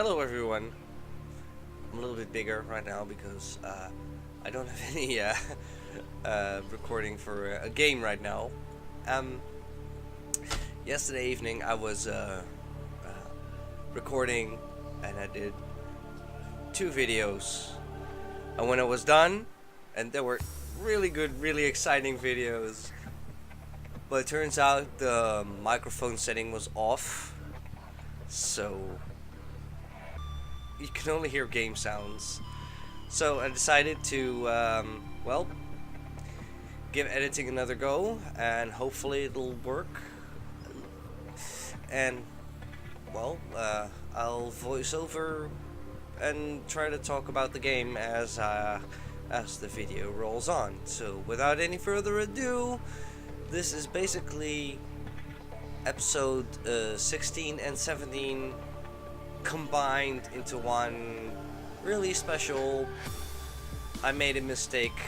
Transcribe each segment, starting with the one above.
Hello everyone. I'm a little bit bigger right now because I don't have any recording for a game right now. Yesterday evening I was recording and I did 2 videos. And when I was done, and they were really good, really exciting videos, but it turns out the microphone setting was off, so you can only hear game sounds. So I decided to, well, give editing another go, and hopefully it'll work. And, well, I'll voice over and try to talk about the game as the video rolls on. So without any further ado, this is basically episode 16 and 17 combined into one really special. I made a mistake.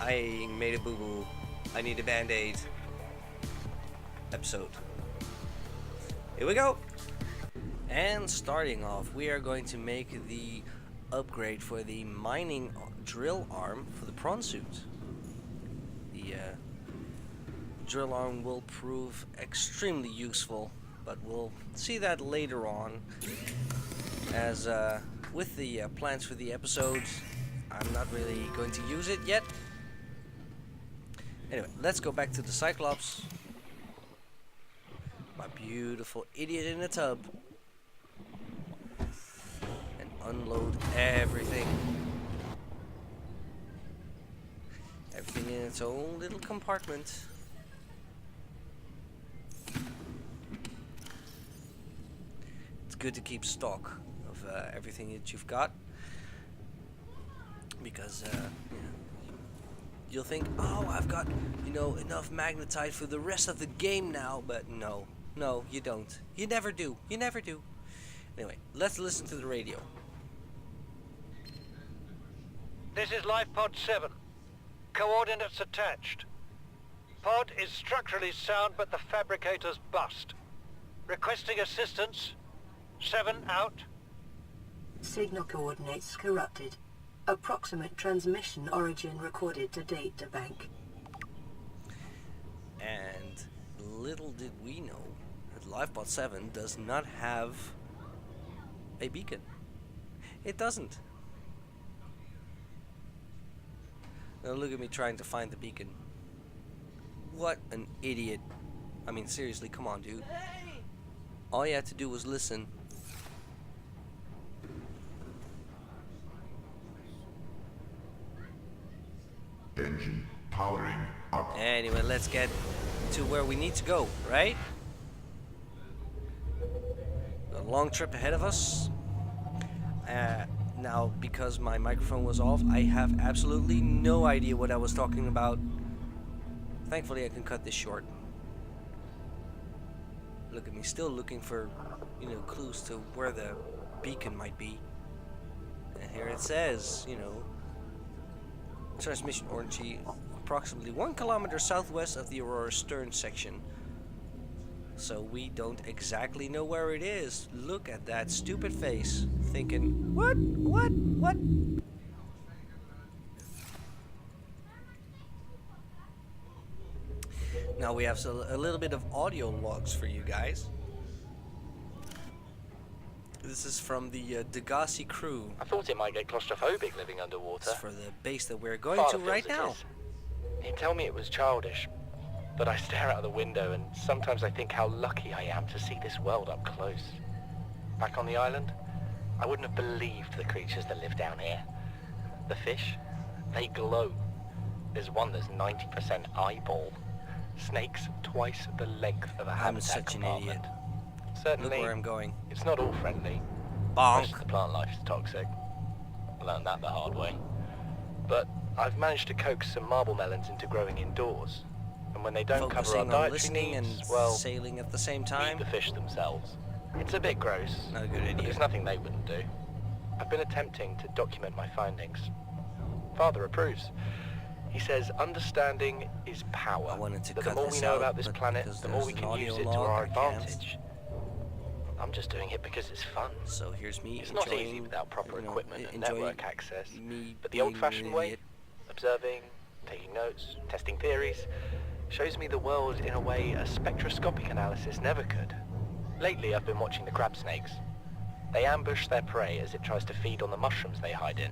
I made a boo-boo. I need a band-aid episode. Here we go. And starting off, we are going to make the upgrade for the mining drill arm for the prawn suit. The drill arm will prove extremely useful, but we'll see that later on. As with the plans for the episode, I'm not really going to use it yet. Anyway, let's go back to the Cyclops. My beautiful idiot in a tub. And unload everything. Everything in its own little compartment. It's good to keep stock of everything that you've got, because you'll think, oh, I've got, enough magnetite for the rest of the game now, but no, you don't. You never do. Anyway, let's listen to the radio. This is Life Pod 7. Coordinates attached. Pod is structurally sound, but the fabricator's bust. Requesting assistance. 7 out. Signal coordinates corrupted. Approximate transmission origin recorded to data bank. And little did we know that LifeBot 7 does not have a beacon. It doesn't. Now look at me trying to find the beacon. What an idiot. I mean, seriously, come on, dude. All you had to do was listen. Engine powering up. Anyway, let's get to where we need to go, right? A long trip ahead of us. Now, because my microphone was off, I have absolutely no idea what I was talking about. Thankfully, I can cut this short. Look at me, still looking for, clues to where the beacon might be. And here it says, transmission origin approximately 1 kilometer southwest of the Aurora stern section. So we don't exactly know where it is. Look at that stupid face, thinking, what? Now we have a little bit of audio logs for you guys. This is from the Degassi crew. I thought it might get claustrophobic living underwater. It's for the base that we're going to right now. He'd tell me it was childish, but I stare out of the window and sometimes I think how lucky I am to see this world up close. Back on the island, I wouldn't have believed the creatures that live down here. The fish, they glow. There's one that's 90% eyeball. Snakes twice the length of a I'm habitat such an compartment. idiot. Certainly, Look where I'm going. it's not all friendly. Bonk. Most of the plant life is toxic. I learned that the hard way. But I've managed to coax some marble melons into growing indoors. And when they don't cover our Focusing on dietary listening needs, and well, sailing at the same eat time. the fish themselves. It's a bit gross, Not a good but idea. there's nothing they wouldn't do. I've been attempting to document my findings. Father approves. He says understanding is power. I wanted to That cut the more this we know out, about this but planet, because the more there's we an can audio use it to log, our I can't. advantage. I'm just doing it because it's fun. So here's me It's enjoying, not easy without proper equipment and enjoying network access. me But the being old-fashioned an way, idiot. observing, taking notes, testing theories, shows me the world in a way a spectroscopic analysis never could. Lately, I've been watching the crab snakes. They ambush their prey as it tries to feed on the mushrooms they hide in.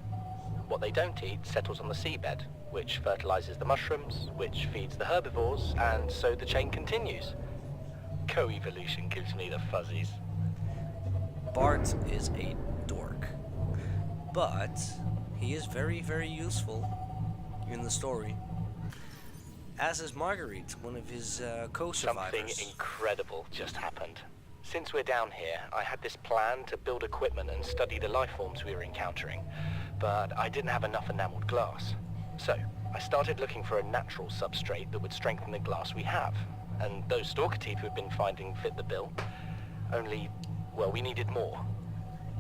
What they don't eat settles on the seabed, which fertilizes the mushrooms, which feeds the herbivores, and so the chain continues. Co-evolution gives me the fuzzies. Bart is a dork, but he is very, very useful in the story. As is Marguerite, one of his co-survivors. Something incredible just happened. Since we're down here, I had this plan to build equipment and study the life forms we were encountering, but I didn't have enough enameled glass. So, I started looking for a natural substrate that would strengthen the glass we have, and those stalker teeth we've been finding fit the bill. Only, well, we needed more.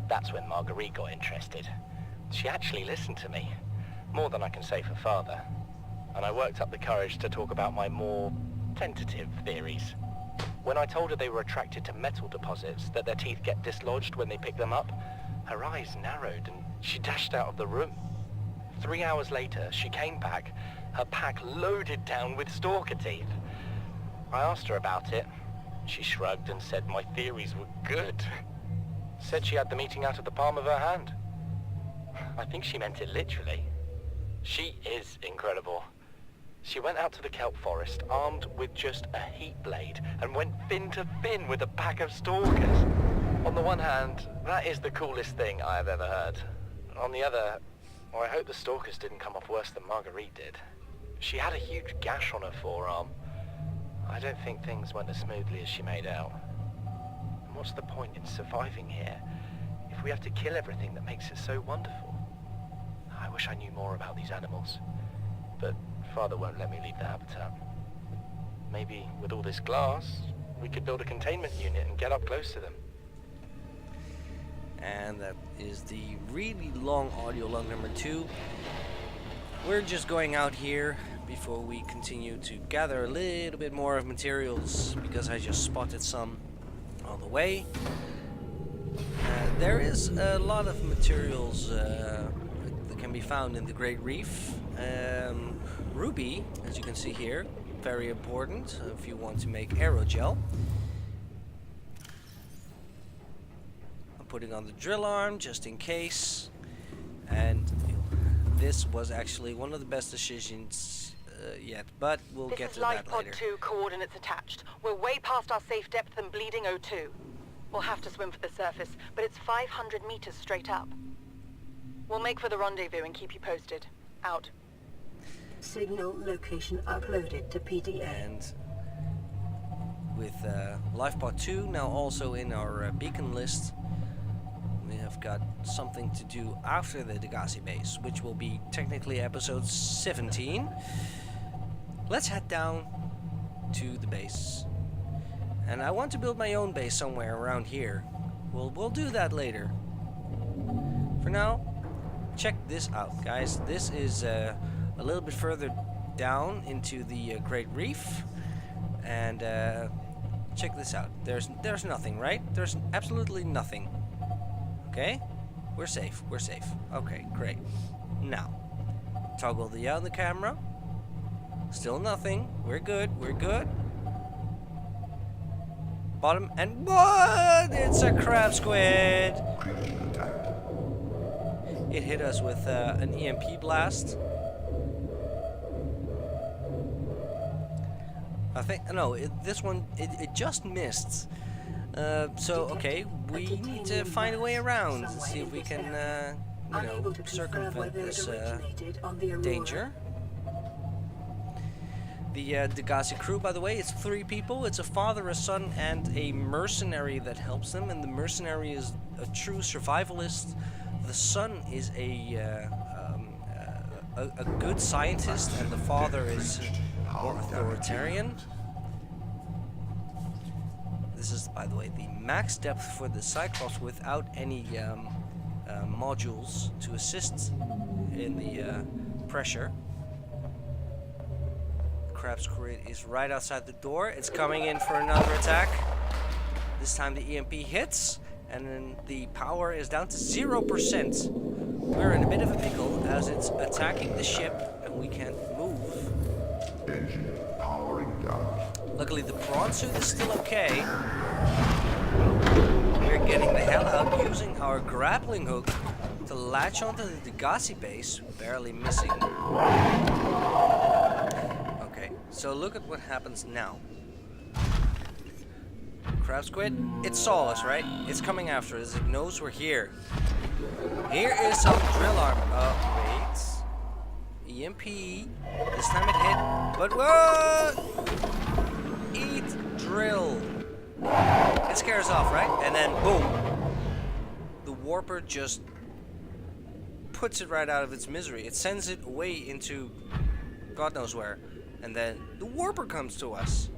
That's when Marguerite got interested. She actually listened to me, more than I can say for father, and I worked up the courage to talk about my more tentative theories. When I told her they were attracted to metal deposits, that their teeth get dislodged when they pick them up, her eyes narrowed and she dashed out of the room. 3 hours later, she came back, her pack loaded down with stalker teeth. I asked her about it. She shrugged and said my theories were good. Said she had the meeting out of the palm of her hand. I think she meant it literally. She is incredible. She went out to the kelp forest armed with just a heat blade and went fin to fin with a pack of stalkers. On the one hand, that is the coolest thing I have ever heard. On the other, well, I hope the stalkers didn't come off worse than Marguerite did. She had a huge gash on her forearm. I don't think things went as smoothly as she made out. And what's the point in surviving here if we have to kill everything that makes it so wonderful? I wish I knew more about these animals, but Father won't let me leave the habitat. Maybe with all this glass, we could build a containment unit and get up close to them. And that is the really long audio log number 2. We're just going out here before we continue to gather a little bit more of materials, because I just spotted some on the way. There is a lot of materials that can be found in the Great Reef. Ruby, as you can see here, very important if you want to make aerogel. I'm putting on the drill arm just in case, and this was actually one of the best decisions yet, but we'll get to that later. This is Life Pod 2, coordinates attached. We're way past our safe depth and bleeding O2. We'll have to swim for the surface, but it's 500 meters straight up. We'll make for the rendezvous and keep you posted. Out. Signal location uploaded to PDA. And with LifePod 2 now also in our beacon list, we have got something to do after the Degassi base, which will be technically episode 17. Let's head down to the base. And I want to build my own base somewhere around here. We'll do that later. For now, check this out, guys. This is a little bit further down into the Great Reef, and check this out. There's nothing, right? There's absolutely nothing. Okay, we're safe. We're safe. Okay, great. Now, toggle the camera. Still nothing. We're good. We're good. Bottom, and what? It's a crab squid. It hit us with an EMP blast. I think, no, this one, it just missed. So, okay, we need to find a way around and see if we can, you know, circumvent this danger. The Degassi crew, by the way, it's 3 people. It's a father, a son, and a mercenary that helps them. And the mercenary is a true survivalist. The son is a good scientist, and the father is more authoritarian. This is, by the way, the max depth for the Cyclops without any modules to assist in the pressure. Crab squid is right outside the door. It's coming in for another attack. This time the EMP hits, and then the power is down to 0%. We're in a bit of a pickle as it's attacking the ship, and we can't move. Engine powering down. Luckily, the prawn suit is still okay. We're getting the hell out using our grappling hook to latch onto the Degassi base, barely missing. Okay, so look at what happens now. Crab squid, it saw us, right? It's coming after us. It knows we're here. Here is some drill armor. Oh, wait. EMP. This time it hit. But what? Eat drill. It scares off, right? And then boom. The warper just puts it right out of its misery. It sends it away into God knows where. And then the warper comes to us.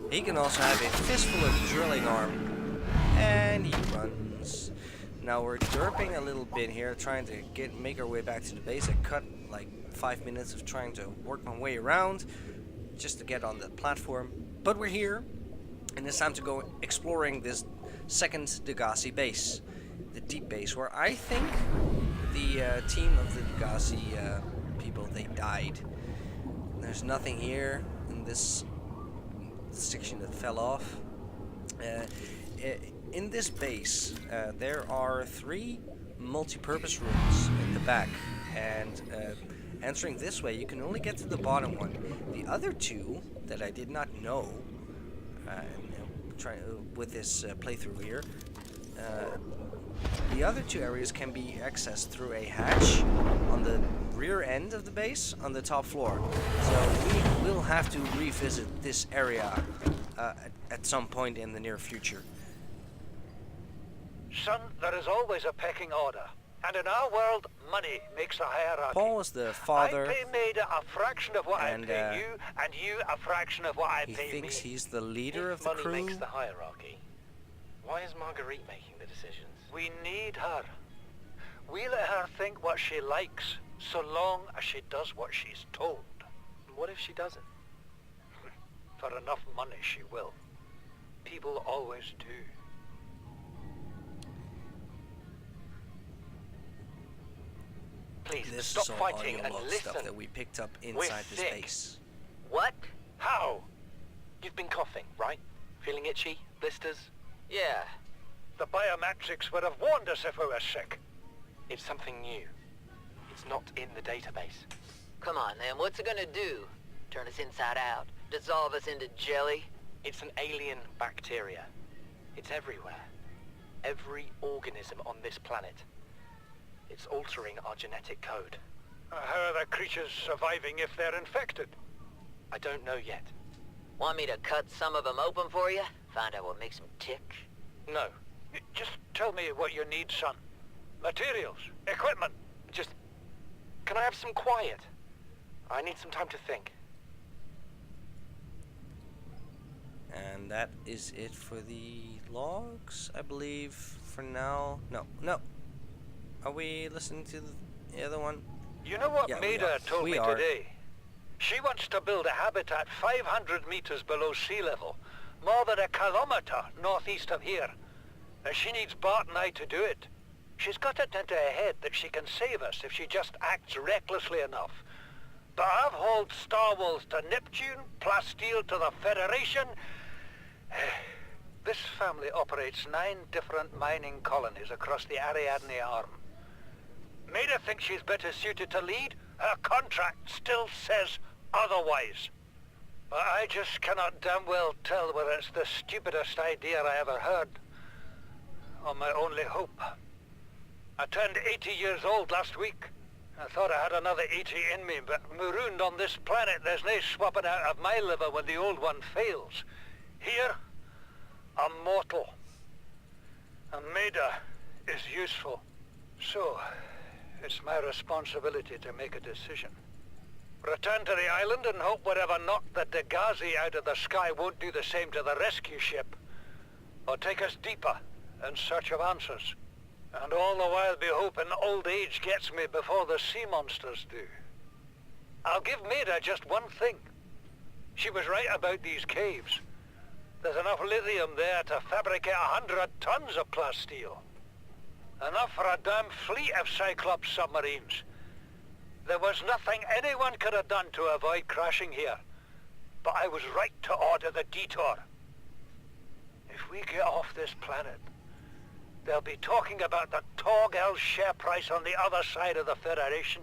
He can also have a fistful of drilling arm. And he runs. Now we're derping a little bit here, trying to make our way back to the base. I cut like 5 minutes of trying to work my way around just to get on the platform. But we're here, and it's time to go exploring this second Degassi base. The deep base, where I think the team of the Degassi people, they died. There's nothing here in this section that fell off. In this base, there are 3 multi-purpose rooms in the back, and entering this way, you can only get to the bottom one. The other 2 that I did not know, with this playthrough here, the other 2 areas can be accessed through a hatch on the rear end of the base on the top floor. So we will have to revisit this area at some point in the near future. Son, there is always a pecking order. And in our world, money makes a hierarchy. Paul is the father. I pay Maida a fraction of what I pay you, and you a fraction of what I pay me. He thinks he's the leader of the crew. Money makes the hierarchy. Why is Marguerite making the decisions? We need her. We let her think what she likes, so long as she does what she's told. What if she doesn't? For enough money, she will. People always do. Please, This stop is all fighting audio and log listen. stuff that we picked up inside this sick. base. What? How? You've been coughing, right? Feeling itchy? Blisters? Yeah. The biometrics would have warned us if we were sick. It's something new. It's not in the database. Come on, then. What's it gonna do? Turn us inside out? Dissolve us into jelly? It's an alien bacteria. It's everywhere. Every organism on this planet. It's altering our genetic code. How are the creatures surviving if they're infected? I don't know yet. Want me to cut some of them open for you? Find out what makes them tick? No. Just tell me what you need, son. Materials, equipment. Just... Can I have some quiet? I need some time to think. And that is it for the logs, I believe, for now. No. Are we listening to the other one? You know what Yeah, Maida told we me are. today? She wants to build a habitat 500 meters below sea level, more than a kilometer northeast of here. And she needs Bart and I to do it. She's got it into her head that she can save us if she just acts recklessly enough. But I've hauled Star Wars to Neptune, Plasteel to the Federation. This family operates 9 different mining colonies across the Ariadne Arm. Maida thinks she's better suited to lead. Her contract still says otherwise. But I just cannot damn well tell whether it's the stupidest idea I ever heard, or my only hope. I turned 80 years old last week. I thought I had another 80 in me, but marooned on this planet, there's no swapping out of my liver when the old one fails. Here, I'm mortal. And Maida is useful. So, it's my responsibility to make a decision. Return to the island and hope whatever knocked the Degassi out of the sky won't do the same to the rescue ship. Or take us deeper in search of answers. And all the while be hoping old age gets me before the sea monsters do. I'll give Maida just one thing. She was right about these caves. There's enough lithium there to fabricate 100 tons of plasteel. Enough for a damn fleet of Cyclops submarines. There was nothing anyone could have done to avoid crashing here. But I was right to order the detour. If we get off this planet, they'll be talking about the Torgal share price on the other side of the Federation.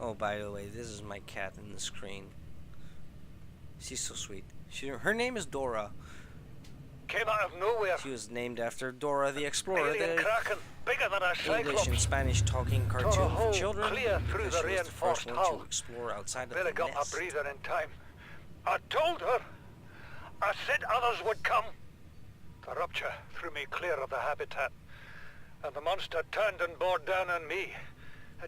Oh, by the way, this is my cat in the screen. She's so sweet. Her name is Dora. Came out of nowhere. She was named after Dora the Explorer, Alien the Kraken, bigger than a English Cyclops. and Spanish talking Tore a cartoon hole for children. clear through And the she was the first reinforced one hull. to explore outside of Barely the got nest. my breather in time. I told her. I said others would come. The rupture threw me clear of the habitat, and the monster turned and bore down on me.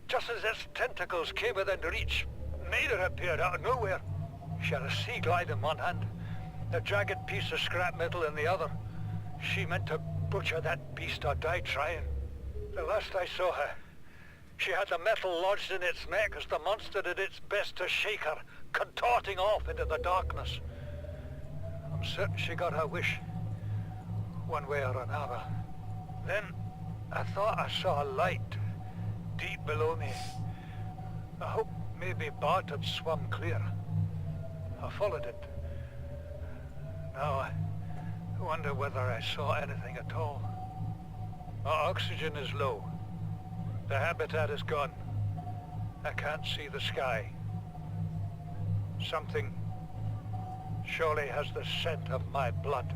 Just as its tentacles came within reach, Maida appeared out of nowhere. She had a sea glide in one hand, a jagged piece of scrap metal in the other. She meant to butcher that beast or die trying. The last I saw her, she had the metal lodged in its neck as the monster did its best to shake her, contorting off into the darkness. I'm certain she got her wish, one way or another. Then I thought I saw a light deep below me. I hoped maybe Bart had swum clear. I followed it. Now I wonder whether I saw anything at all. My oxygen is low. The habitat is gone. I can't see the sky. Something surely has the scent of my blood.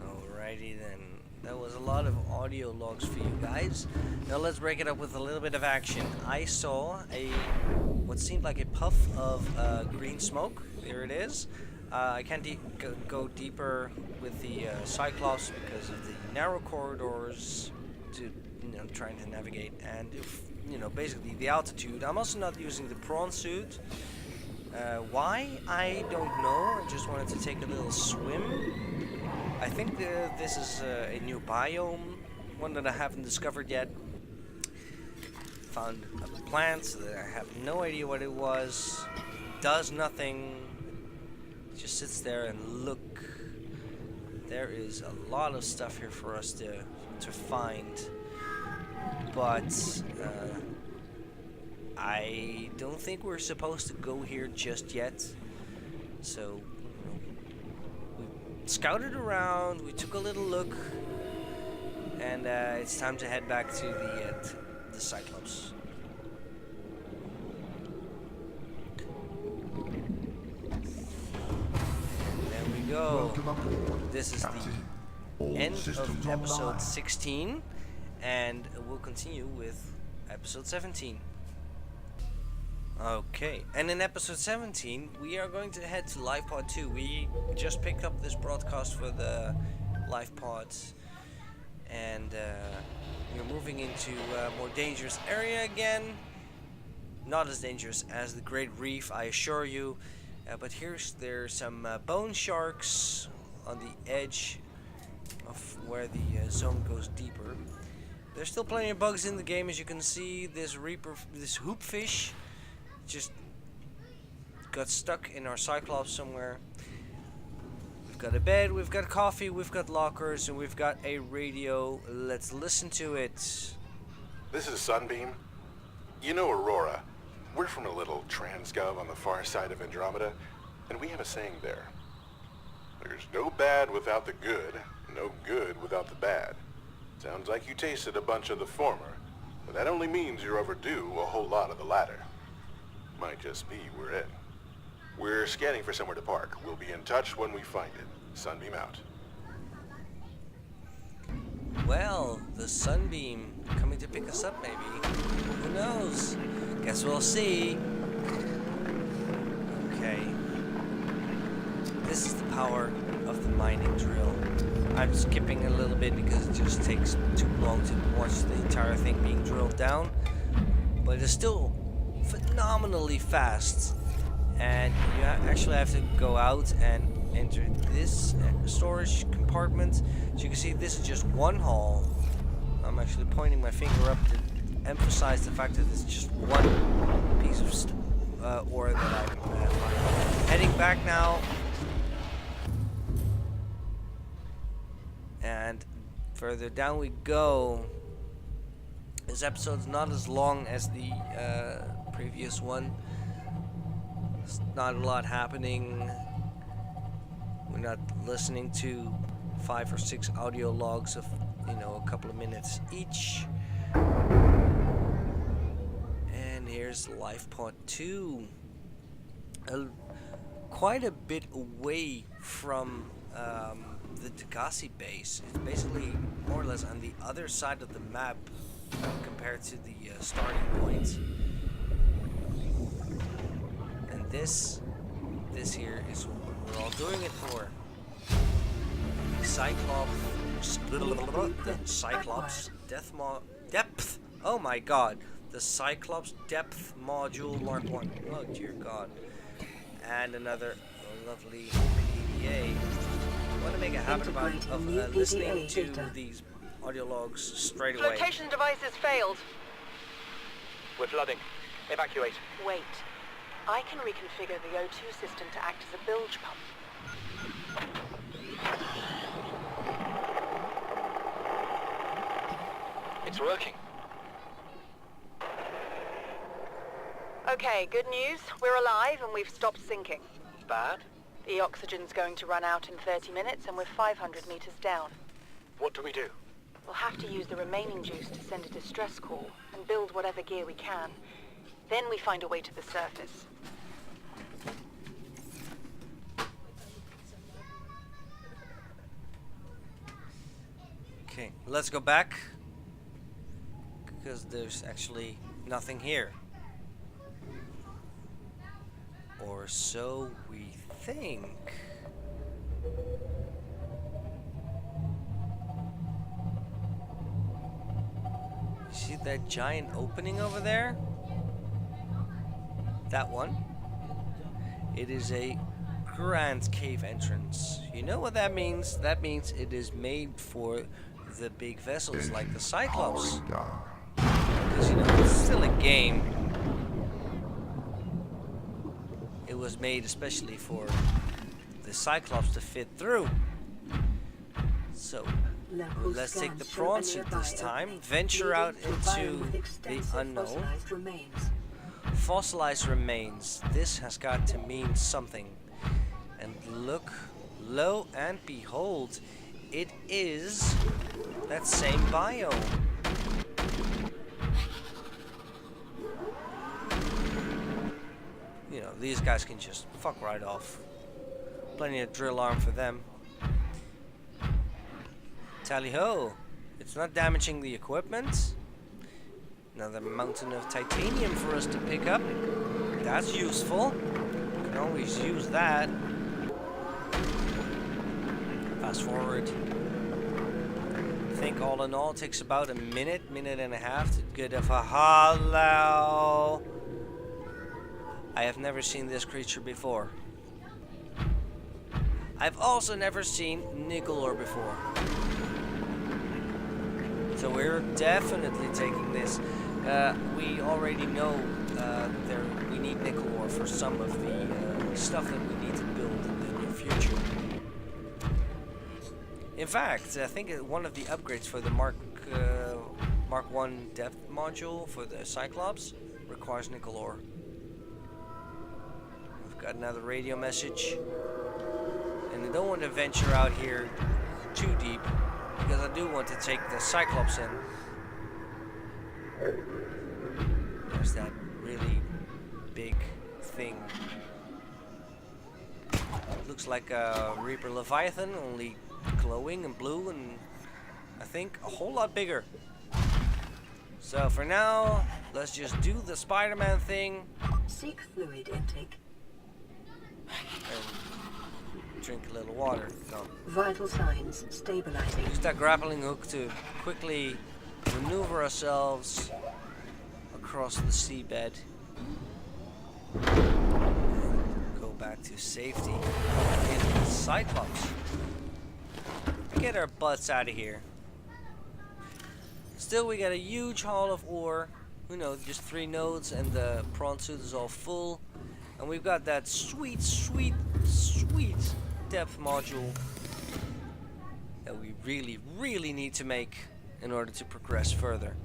Alrighty then. That was a lot of audio logs for you guys. Now let's break it up with a little bit of action. I saw what seemed like a puff of green smoke. There it is. I can't go deeper with the Cyclops because of the narrow corridors to trying to navigate, and basically the altitude. I'm also not using the prawn suit. Why? I don't know. I just wanted to take a little swim. I think this is a new biome, one that I haven't discovered yet. Found a plant that I have no idea what it was. Does nothing. Just sits there and look. There is a lot of stuff here for us to find, but I don't think we're supposed to go here just yet. So we scouted around, we took a little look, and it's time to head back to the Cyclops. Go. This is the end of episode 16, and we'll continue with episode 17. Okay, and in episode 17 we are going to head to Life Pod 2. We just picked up this broadcast for the Life Pods, and we're moving into a more dangerous area again. Not as dangerous as the Great Reef, I assure you. But there's some bone sharks on the edge of where the zone goes deeper. There's still plenty of bugs in the game, as you can see. This hoopfish just got stuck in our Cyclops somewhere. We've got a bed, we've got coffee, we've got lockers, and we've got a radio. Let's listen to it. This is Sunbeam. You know Aurora. We're from a little transgov on the far side of Andromeda, and we have a saying there. There's no bad without the good, no good without the bad. Sounds like you tasted a bunch of the former, but that only means you're overdue a whole lot of the latter. Might just be we're in. We're scanning for somewhere to park. We'll be in touch when we find it. Sunbeam out. Well, the Sunbeam coming to pick us up, maybe. Who knows? Guess we'll see. Okay. This is the power of the mining drill. I'm skipping a little bit because it just takes too long to watch the entire thing being drilled down. But it's still phenomenally fast. And you actually have to go out and enter this storage compartment. So you can see this is just one hall. I'm actually pointing my finger up emphasize the fact that it's just one piece of ore that I'm finding. Heading back now. And further down we go. This episode's not as long as the previous one. There's not a lot happening. We're not listening to 5 or 6 audio logs of, you know, a couple of minutes each. And here's Life Pod 2. Quite a bit away from the Degassi base. It's basically more or less on the other side of the map compared to the starting point. And this here is what we're all doing it for. The Cyclops depth. Oh my god. The Cyclops depth module Mark 1. Oh dear god. And another lovely PDA. I want to make a habit of listening to these audio logs straight away. Flotation devices failed. We're flooding. Evacuate. Wait. I can reconfigure the O2 system to act as a bilge pump. It's working. Okay, good news. We're alive and we've stopped sinking. Bad? The oxygen's going to run out in 30 minutes and we're 500 meters down. What do we do? We'll have to use the remaining juice to send a distress call and build whatever gear we can. Then we find a way to the surface. Okay, let's go back. Because there's actually nothing here. Or so we think. See that giant opening over there? That one. It is a grand cave entrance. You know what that means? That means it is made for the big vessels like the Cyclops. Because, you know, it's still a game. It was made especially for the Cyclops to fit through. So, let's take the prawn suit this time, venture out into the unknown. Fossilized remains. This has got to mean something. And look, lo and behold, it is that same biome. You know, these guys can just fuck right off. Plenty of drill arm for them. Tally-ho! It's not damaging the equipment. Another mountain of titanium for us to pick up. That's useful. Can always use that. Fast forward. I think all in all it takes about a minute and a half to get a hello. I have never seen this creature before. I've also never seen nickel ore before. So we're definitely taking this. We already know we need nickel ore for some of the stuff that we need to build in the near future. In fact, I think one of the upgrades for the Mark 1 depth module for the Cyclops requires nickel ore. We've got another radio message. And I don't want to venture out here too deep, because I do want to take the Cyclops in. There's that really big thing. Looks like a Reaper Leviathan, only glowing and blue, and I think a whole lot bigger. So for now, let's just do the Spider-Man thing. Seek fluid intake. And drink a little water. Go. Vital signs stabilizing. Use that grappling hook to quickly maneuver ourselves across the seabed. And go back to safety in the Cyclops. Get our butts out of here. Still, we got a huge haul of ore. You know, just 3 nodes, and the prawn suit is all full. And we've got that sweet, sweet, sweet depth module that we really, really need to make in order to progress further.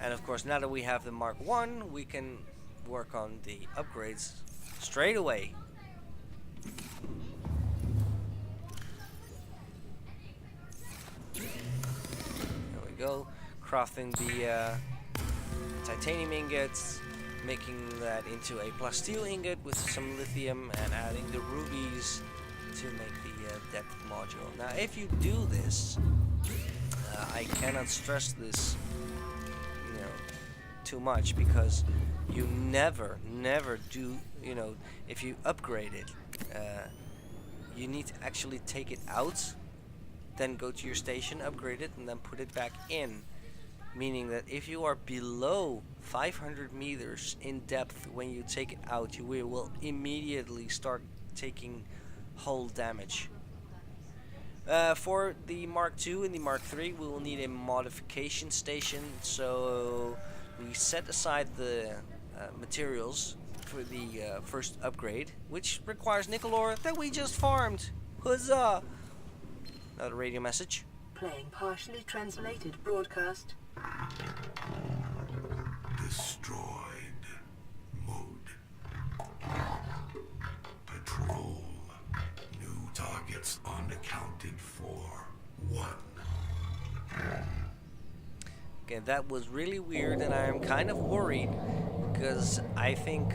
And of course, now that we have the Mark 1, we can work on the upgrades straight away. There we go. Crafting the titanium ingots, making that into a plasteel ingot with some lithium, and adding the rubies to make the depth module. Now, if you do this, I cannot stress this, you know, too much, because you never do, you know, if you upgrade it, you need to actually take it out, then go to your station, upgrade it, and then put it back in. Meaning that if you are below 500 meters in depth when you take it out, you will immediately start taking hull damage. For the Mark II and the Mark III, we will need a modification station, so we set aside the materials for the first upgrade, which requires nickel ore that we just farmed. Huzzah! Another radio message. Playing partially translated broadcast. Destroyed. Mode. Patrol. New targets unaccounted for. 1. Okay, that was really weird, and I am kind of worried because I think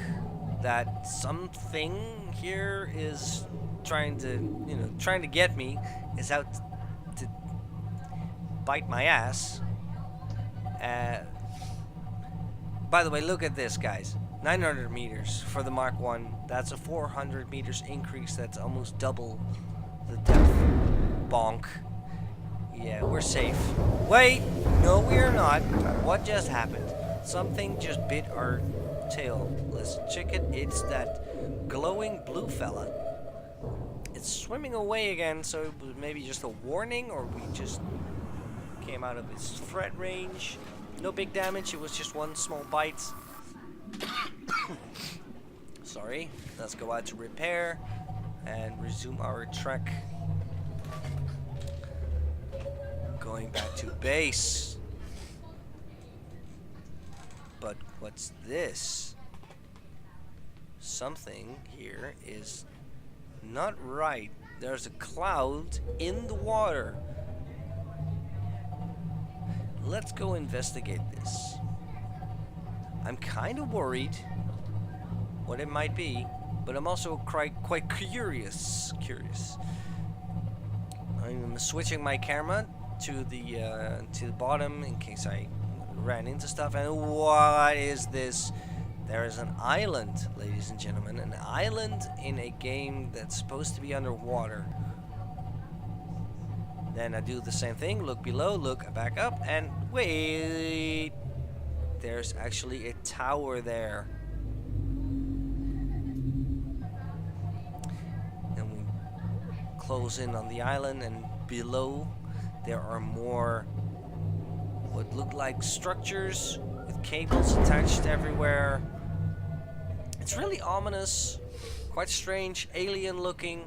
that something here is trying to get me, is out to bite my ass. By the way, look at this, guys. 900 meters for the Mark 1. That's a 400 meters increase. That's almost double the depth. Bonk. Yeah, we're safe. Wait! No, we are not. What just happened? Something just bit our tail. Let's check it. It's that glowing blue fella. It's swimming away again, so it was maybe just a warning, or we just came out of its threat range. No big damage, it was just one small bite. Sorry. Let's go out to repair and resume our trek. Going back to base. But what's this? Something here is not right. There's a cloud in the water. Let's go investigate this. I'm kind of worried what it might be, but I'm also quite curious. I'm switching my camera to the bottom in case I ran into stuff. And what is this? There is an island, ladies and gentlemen, an island in a game that's supposed to be underwater. Then I do the same thing, look below, look back up, and wait, there's actually a tower there. Then we close in on the island, and below there are more what look like structures with cables attached everywhere. It's really ominous, quite strange, alien looking.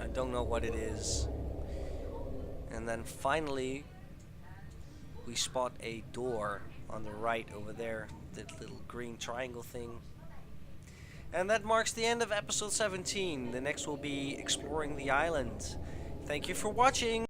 I don't know what it is. And then finally we spot a door on the right over there, that little green triangle thing. And that marks the end of episode 17. The next will be exploring the island. Thank you for watching.